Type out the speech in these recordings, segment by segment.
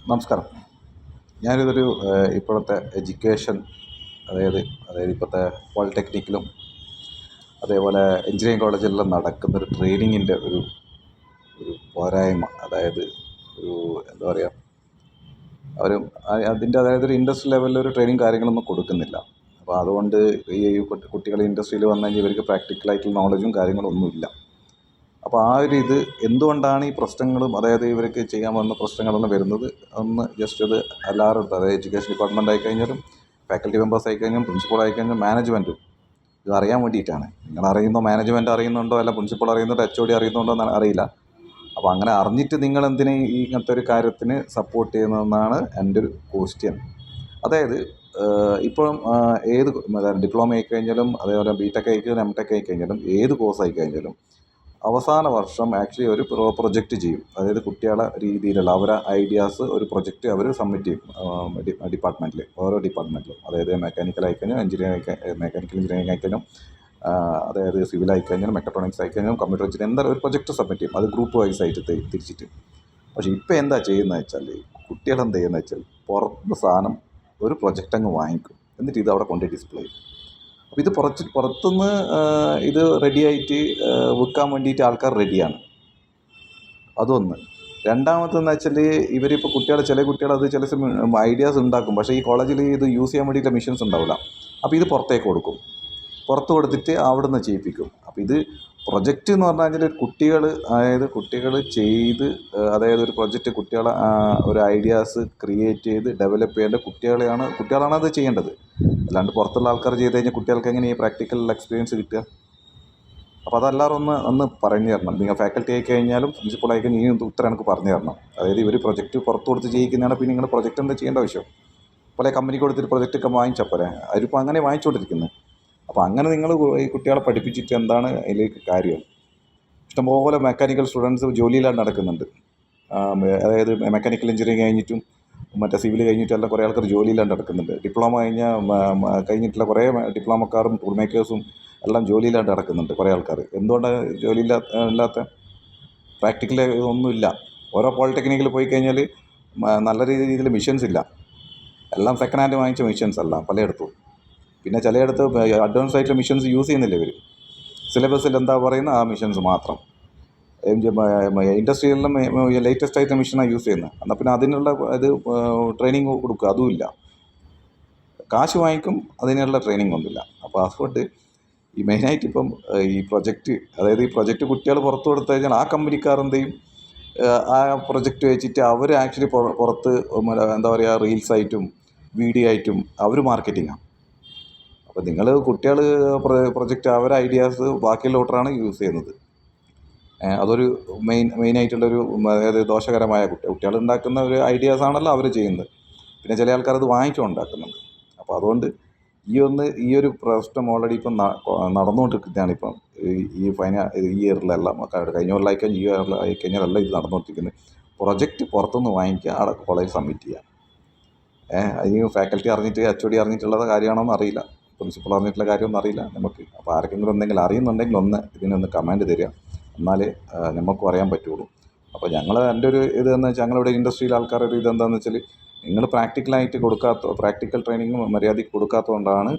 നമസ്കാരം. ഞാനിതൊരു ഇപ്പോഴത്തെ എഡ്യൂക്കേഷൻ അതായത് ഇപ്പോഴത്തെ പോളിടെക്നിക്കിലും അതേപോലെ എഞ്ചിനീയറിംഗ് കോളേജിലെല്ലാം നടക്കുന്നൊരു ട്രെയിനിങ്ങിൻ്റെ ഒരു ഒരു പോരായ്മ. അതായത് ഒരു എന്താ പറയുക, അവർ അതിൻ്റെ ഒരു ഇൻഡസ്ട്രി ലെവലിൽ ഒരു ട്രെയിനിങ് കാര്യങ്ങളൊന്നും കൊടുക്കുന്നില്ല. അപ്പോൾ അതുകൊണ്ട് ഈ കുട്ടികൾ ഇൻഡസ്ട്രിയിൽ വന്നു കഴിഞ്ഞാൽ ഇവർക്ക് പ്രാക്ടിക്കലായിട്ടുള്ള നോളജും കാര്യങ്ങളൊന്നുമില്ല. അപ്പോൾ ആ ഒരു ഇത് എന്തുകൊണ്ടാണ് ഈ പ്രശ്നങ്ങളും ഇവർക്ക് ചെയ്യാൻ വന്ന പ്രശ്നങ്ങളൊന്നും വരുന്നത് ഒന്ന് ജസ്റ്റ് ഇത് എല്ലാവരും എടുത്ത്, അതായത് എഡ്യൂക്കേഷൻ ഡിപ്പാർട്ട്മെൻറ്റ് ആയിക്കഴിഞ്ഞാലും ഫാക്കൽറ്റി മെമ്പേഴ്സ് ആയിക്കഴിഞ്ഞാലും പ്രിൻസിപ്പൾ ആയിക്കഴിഞ്ഞാലും മാനേജ്മെൻറ്റും ഇത് അറിയാൻ വേണ്ടിയിട്ടാണ്. നിങ്ങൾ അറിയുന്നോ, മാനേജ്മെൻറ്റ് അറിയുന്നുണ്ടോ, അല്ല പ്രിൻസിപ്പൾ അറിയുന്നുണ്ടോ, HOD അറിയുന്നുണ്ടോ എന്ന് അറിയില്ല. അപ്പോൾ അങ്ങനെ അറിഞ്ഞിട്ട് നിങ്ങൾ എന്തിനാ ഈ ഇങ്ങനത്തെ ഒരു കാര്യത്തിന് സപ്പോർട്ട് ചെയ്യുന്നതെന്നാണ് എൻ്റെ ഒരു ക്വസ്റ്റ്യൻ. അതായത് ഇപ്പം ഏത് ഡിപ്ലോമ ആയിക്കഴിഞ്ഞാലും അതേപോലെ BTech ആയിക്കഴിഞ്ഞാലും MTech ആയിക്കഴിഞ്ഞാലും ഏത് കോഴ്സ് ആയിക്കഴിഞ്ഞാലും അവസാന വർഷം ആക്ച്വലി ഒരു പ്രൊജക്റ്റ് ചെയ്യും. അതായത് കുട്ടികളെ രീതിയിലുള്ള അവരെ ഐഡിയാസ് ഒരു പ്രൊജക്റ്റ് അവർ സബ്മിറ്റ് ചെയ്യും ഡിപ്പാർട്ട്മെൻറ്റിൽ, ഓരോ ഡിപ്പാർട്ട്മെൻറ്റിലും. അതായത് മെക്കാനിക്കൽ ആയിക്കഴിഞ്ഞാൽ മെക്കാനിക്കൽ എഞ്ചിനീയറിംഗ് ആയിക്കഴിഞ്ഞാലും അതായത് സിവിൽ ആയിക്കഴിഞ്ഞാലും മെക്കട്രോണിക്സ് ആയിക്കഴിഞ്ഞാലും കമ്പ്യൂട്ടർ എഞ്ചിനീയറിംഗ് എന്തായാലും ഒരു പ്രൊജക്റ്റ് സബ്മിറ്റ് ചെയ്യും. അത് ഗ്രൂപ്പ് വൈസ് ആയിട്ട് തിരിച്ചിട്ട്. പക്ഷേ ഇപ്പോൾ എന്താ ചെയ്യുന്നത് വെച്ചാൽ കുട്ടികളെന്ത് ചെയ്യുന്നത് വെച്ചാൽ പുറത്ത് സാധനം ഒരു പ്രൊജക്റ്റ് അങ്ങ് വാങ്ങിക്കും, എന്നിട്ട് ഇത് അവിടെ കൊണ്ട് ഡിസ്പ്ലേ ചെയ്യും. അപ്പോൾ ഇത് പുറത്തുനിന്ന് ഇത് റെഡിയായിട്ട് വിൽക്കാൻ വേണ്ടിയിട്ട് ആൾക്കാർ റെഡിയാണ്. അതൊന്ന്. രണ്ടാമത്തെന്ന് വെച്ചാൽ ഇവരിപ്പോൾ ചില കുട്ടികൾ അത് ചില ഐഡിയാസ് ഉണ്ടാക്കും. പക്ഷേ ഈ കോളേജിൽ ഇത് യൂസ് ചെയ്യാൻ വേണ്ടിയിട്ടുള്ള മെഷീൻസ് ഉണ്ടാവില്ല. അപ്പോൾ ഇത് പുറത്തേക്ക് കൊടുക്കും. പുറത്ത് കൊടുത്തിട്ട് അവിടെ നിന്ന് ചെയ്യിപ്പിക്കും. അപ്പോൾ ഇത് പ്രൊജക്റ്റ് എന്ന് പറഞ്ഞു കഴിഞ്ഞാൽ കുട്ടികൾ ചെയ്ത്, ഒരു പ്രൊജക്റ്റ് കുട്ടികളെ ഒരു ഐഡിയാസ് ക്രിയേറ്റ് ചെയ്ത് ഡെവലപ്പ് ചെയ്യേണ്ട കുട്ടികളാണ് അത് ചെയ്യേണ്ടത്. അല്ലാണ്ട് പുറത്തുള്ള ആൾക്കാർ ചെയ്ത് കഴിഞ്ഞാൽ കുട്ടികൾക്ക് എങ്ങനെ ഈ പ്രാക്ടിക്കൽ എക്സ്പീരിയൻസ് കിട്ടുക? അപ്പോൾ അതെല്ലാവരും ഒന്ന് പറഞ്ഞു തരണം. നിങ്ങൾ ഫാക്കൽറ്റി ആയി കഴിഞ്ഞാലും പ്രിൻസിപ്പൾ ആയി കഴിഞ്ഞാൽ ഈ ഉത്തരം എനിക്ക് പറഞ്ഞു തരണം. അതായത് ഇവർ പ്രൊജക്റ്റ് പുറത്ത് കൊടുത്ത് ചെയ്യിക്കുന്നതാണ്. പിന്നെ നിങ്ങൾ പ്രൊജക്റ്റ് എന്താ ചെയ്യേണ്ട ആവശ്യം? പല കമ്പനി കൊടുത്തിട്ട് പ്രൊജക്റ്റൊക്കെ വാങ്ങിച്ചാൽ പോരെ. അവരിപ്പോൾ അങ്ങനെ വാങ്ങിച്ചുകൊണ്ടിരിക്കുന്നത്. അപ്പോൾ അങ്ങനെ നിങ്ങൾ ഈ കുട്ടികളെ പഠിപ്പിച്ചിട്ട് എന്താണ് അതിലേക്ക് കാര്യം? ഇഷ്ടംപോലെ മെക്കാനിക്കൽ സ്റ്റുഡൻസ് ജോലിയിലാണ് നടക്കുന്നുണ്ട്. അതായത് മെക്കാനിക്കൽ എഞ്ചിനീയറിംഗ് കഴിഞ്ഞിട്ടും മറ്റേ സിവിൽ കഴിഞ്ഞിട്ടെല്ലാം കുറേ ആൾക്കാർ ജോലിയിലാണ് നടക്കുന്നുണ്ട്. ഡിപ്ലോമ കഴിഞ്ഞിട്ടുള്ള കുറേ ഡിപ്ലോമക്കാരും ടൂൾ മേക്കേഴ്സും എല്ലാം ജോലിയിലാണ്ട് നടക്കുന്നുണ്ട് കുറേ ആൾക്കാർ. എന്തുകൊണ്ടാണ് ഇല്ലാത്ത? പ്രാക്ടിക്കൽ ഒന്നുമില്ല. ഓരോ പോളിടെക്നിക്കിൽ പോയി കഴിഞ്ഞാൽ നല്ല രീതിയിൽ മിഷൻസ് ഇല്ല. എല്ലാം സെക്കൻഡ് ഹാൻഡ് വാങ്ങിച്ച മിഷൻസ് അല്ല പലയിടത്തും. പിന്നെ ചിലയിടത്ത് അഡ്വാൻസ് ആയിട്ടുള്ള മിഷൻസ് യൂസ് ചെയ്യുന്നില്ല ഇവർ. സിലബസിൽ എന്താ പറയുന്നത് ആ മിഷൻസ് മാത്രം. ഇൻഡസ്ട്രിയിലെല്ലാം ലേറ്റസ്റ്റ് ആയിട്ട് മിഷനാണ് യൂസ് ചെയ്യുന്നത്. എന്നാൽ പിന്നെ അതിനുള്ള ട്രെയിനിങ് കൊടുക്കുക, അതുമില്ല. കാശ് വാങ്ങിക്കും, അതിനുള്ള ട്രെയിനിങ് ഒന്നുമില്ല. അപ്പോൾ അതുകൊണ്ട് ഈ മെയിനായിട്ട് ഇപ്പം ഈ പ്രൊജക്റ്റ് കുട്ടികൾ പുറത്ത് കൊടുത്തു കഴിഞ്ഞാൽ ആ കമ്പനിക്കാർ എന്ത് ചെയ്യും? ആ പ്രൊജക്റ്റ് വെച്ചിട്ട് അവർ ആക്ച്വലി പുറത്ത് റീൽസ് ആയിട്ടും വീഡിയോ ആയിട്ടും അവർ മാർക്കറ്റിങ്ങാണ്. അപ്പോൾ നിങ്ങൾ കുട്ടികൾ പ്രൊജക്റ്റ് അവരുടെ ഐഡിയാസ് ബാക്കിയുള്ള ഓട്ടറാണ് യൂസ് ചെയ്യുന്നത്. അതൊരു മെയിനായിട്ടുള്ളൊരു ദോഷകരമായ കുട്ടികൾ ഉണ്ടാക്കുന്ന ഒരു ഐഡിയാസാണല്ലോ അവർ ചെയ്യുന്നത്. പിന്നെ ചില ആൾക്കാർ അത് വാങ്ങിച്ചുണ്ടാക്കുന്നുണ്ട്. അപ്പോൾ അതുകൊണ്ട് ഈ ഒരു പ്രശ്നം ഓൾറെഡി ഇപ്പം നടന്നുകൊണ്ടിരിക്കുന്നതാണ്. ഇപ്പം ഈ ഇയറിലെല്ലാം കഴിഞ്ഞ കൊല്ലമായി കഴിഞ്ഞാൽ ഈ ഇയറിലായി കഴിഞ്ഞാലെല്ലാം ഇത് നടന്നുകൊണ്ടിരിക്കുന്നത്. പ്രൊജക്റ്റ് പുറത്തുനിന്ന് വാങ്ങിക്കുക, അവിടെ കോളേജ് സബ്മിറ്റ് ചെയ്യുക. അതിന് ഫാക്കൽറ്റി അറിഞ്ഞിട്ട് HOD അറിഞ്ഞിട്ടുള്ള കാര്യമാണോന്ന് അറിയില്ല, പ്രിൻസിപ്പൾ അറിഞ്ഞിട്ടുള്ള കാര്യമൊന്നും അറിയില്ല നമുക്ക്. അപ്പോൾ ആർക്കെങ്കിലും എന്തെങ്കിലും അറിയുന്നുണ്ടെങ്കിൽ ഇതിനൊന്ന് കമൻറ്റ് തരിക, എന്നാലേ നമുക്കും അറിയാൻ പറ്റുള്ളൂ. അപ്പോൾ എൻ്റെ ഒരു ഇതെന്ന് വെച്ചാൽ ഞങ്ങളിവിടെ ഇൻഡസ്ട്രിയിൽ ആൾക്കാരുടെ ഇതെന്താണെന്ന് വെച്ചാൽ നിങ്ങൾ പ്രാക്ടിക്കൽ ട്രെയിനിങ് മര്യാദയ്ക്ക് കൊടുക്കാത്തതുകൊണ്ടാണ്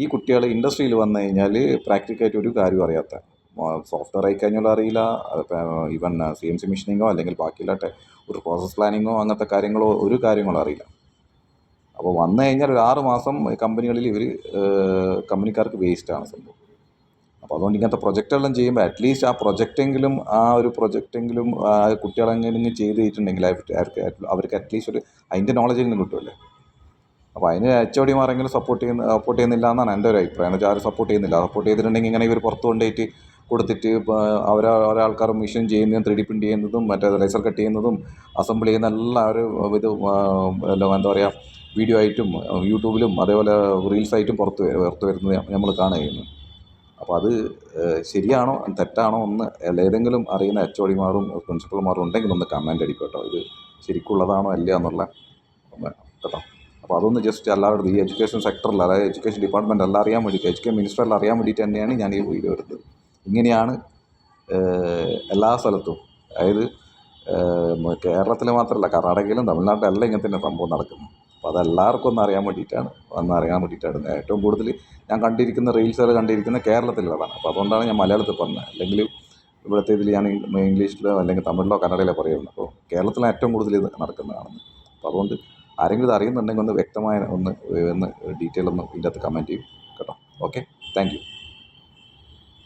ഈ കുട്ടികൾ ഇൻഡസ്ട്രിയിൽ വന്നു കഴിഞ്ഞാൽ പ്രാക്ടിക്കലായിട്ട് ഒരു കാര്യം അറിയാത്ത. സോഫ്റ്റ്വെയർ ആയിക്കഴിഞ്ഞാലും അറിയില്ല, ഈവൻ CNC മെഷീനിങ്ങോ അല്ലെങ്കിൽ ബാക്കിയുള്ള ഒരു പ്രോസസ് പ്ലാനിങ്ങോ അങ്ങനത്തെ കാര്യങ്ങളോ ഒരു കാര്യങ്ങളോ അറിയില്ല. അപ്പോൾ വന്നു കഴിഞ്ഞാൽ ഒരു 6 മാസം കമ്പനികളിൽ കമ്പനിക്കാർക്ക് വേസ്റ്റാണ് സംഭവം. അപ്പോൾ അതുകൊണ്ട് ഇങ്ങനത്തെ പ്രൊജക്റ്റെല്ലാം ചെയ്യുമ്പോൾ അറ്റ്ലീസ്റ്റ് ആ പ്രൊജക്റ്റെങ്കിലും കുട്ടികളെങ്ങനെ ചെയ്ത് വെച്ചിട്ടുണ്ടെങ്കിൽ അവർക്ക് അറ്റ്ലീസ്റ്റ് അതിൻ്റെ നോളജെങ്കിലും കിട്ടുമല്ലേ. അപ്പോൾ അതിന് HOD മാരെങ്കിലും സപ്പോർട്ട് ചെയ്യുന്നില്ല എന്നാണ് എൻ്റെ ഒരു അഭിപ്രായം. എന്ന് വെച്ചാൽ ആരും സപ്പോർട്ട് ചെയ്തിട്ടുണ്ടെങ്കിൽ ഇങ്ങനെ ഇവർ പുറത്ത് കൊണ്ടുപോയിട്ട് കൊടുത്തിട്ട് ഒരാൾക്കാർ മെഷീൻ ചെയ്യുന്നതും 3D പ്രിൻ്റ് ചെയ്യുന്നതും ലേസർ കട്ട് ചെയ്യുന്നതും അസംബിൾ ചെയ്യുന്ന എല്ലാവരും വീഡിയോ ആയിട്ടും യൂട്യൂബിലും അതേപോലെ റീൽസായിട്ടും പുറത്ത് വരുന്നത് നമ്മൾ കാണുകയാണ്. അപ്പോൾ അത് ശരിയാണോ തെറ്റാണോ ഒന്ന് ഏതെങ്കിലും അറിയുന്ന HOD മാരും പ്രിൻസിപ്പൾമാരും ഉണ്ടെങ്കിൽ ഒന്ന് കമൻ്റ് അടിക്കും കേട്ടോ. ഇത് ശരിക്കുള്ളതാണോ അല്ല എന്നുള്ള കേട്ടോ. അപ്പോൾ അതൊന്ന് ജസ്റ്റ് എല്ലാവരും ഈ എഡ്യൂക്കേഷൻ സെക്ടറിൽ, അതായത് എഡ്യൂക്കേഷൻ ഡിപ്പാർട്ട്മെൻറ്റ് എല്ലാം അറിയാൻ വേണ്ടിയിട്ട്, എഡ്യൂക്കേഷൻ മിനിസ്റ്ററെല്ലാം അറിയാൻ വേണ്ടിയിട്ട് തന്നെയാണ് ഞാൻ ഈ വീഡിയോ എടുത്തത്. ഇങ്ങനെയാണ് എല്ലാ സ്ഥലത്തും. അതായത് കേരളത്തിൽ മാത്രമല്ല, കർണാടകയിലും തമിഴ്നാട്ടിലും എല്ലാം ഇങ്ങനെ തന്നെ സംഭവം നടക്കുന്നത്. അപ്പോൾ അതെല്ലാവർക്കും ഒന്ന് അറിയാൻ വേണ്ടിയിട്ടാണ് ഏറ്റവും കൂടുതൽ ഞാൻ കണ്ടിരിക്കുന്ന റീൽസുകൾ കണ്ടിരിക്കുന്ന കേരളത്തിലുള്ളതാണ്. അപ്പോൾ അതുകൊണ്ടാണ് ഞാൻ മലയാളത്തിൽ പറഞ്ഞത്. അല്ലെങ്കിൽ ഇവിടുത്തെ ഇതിൽ ഞാൻ ഇംഗ്ലീഷിലോ അല്ലെങ്കിൽ തമിഴിലോ കന്നഡയിലോ പറയുള്ളൂ. അപ്പോൾ കേരളത്തിലാണ് ഏറ്റവും കൂടുതൽ ഇത് നടക്കുന്നതാണ്. അപ്പോൾ അതുകൊണ്ട് ആരെങ്കിലും ഇത് അറിയുന്നുണ്ടെങ്കിൽ ഒന്ന് വ്യക്തമായ ഒന്ന് ഡീറ്റെയിൽ ഒന്ന് ഇതിൻ്റെ അകത്ത് കമൻറ്റ് ചെയ്യും കേട്ടോ. Okay, thank you.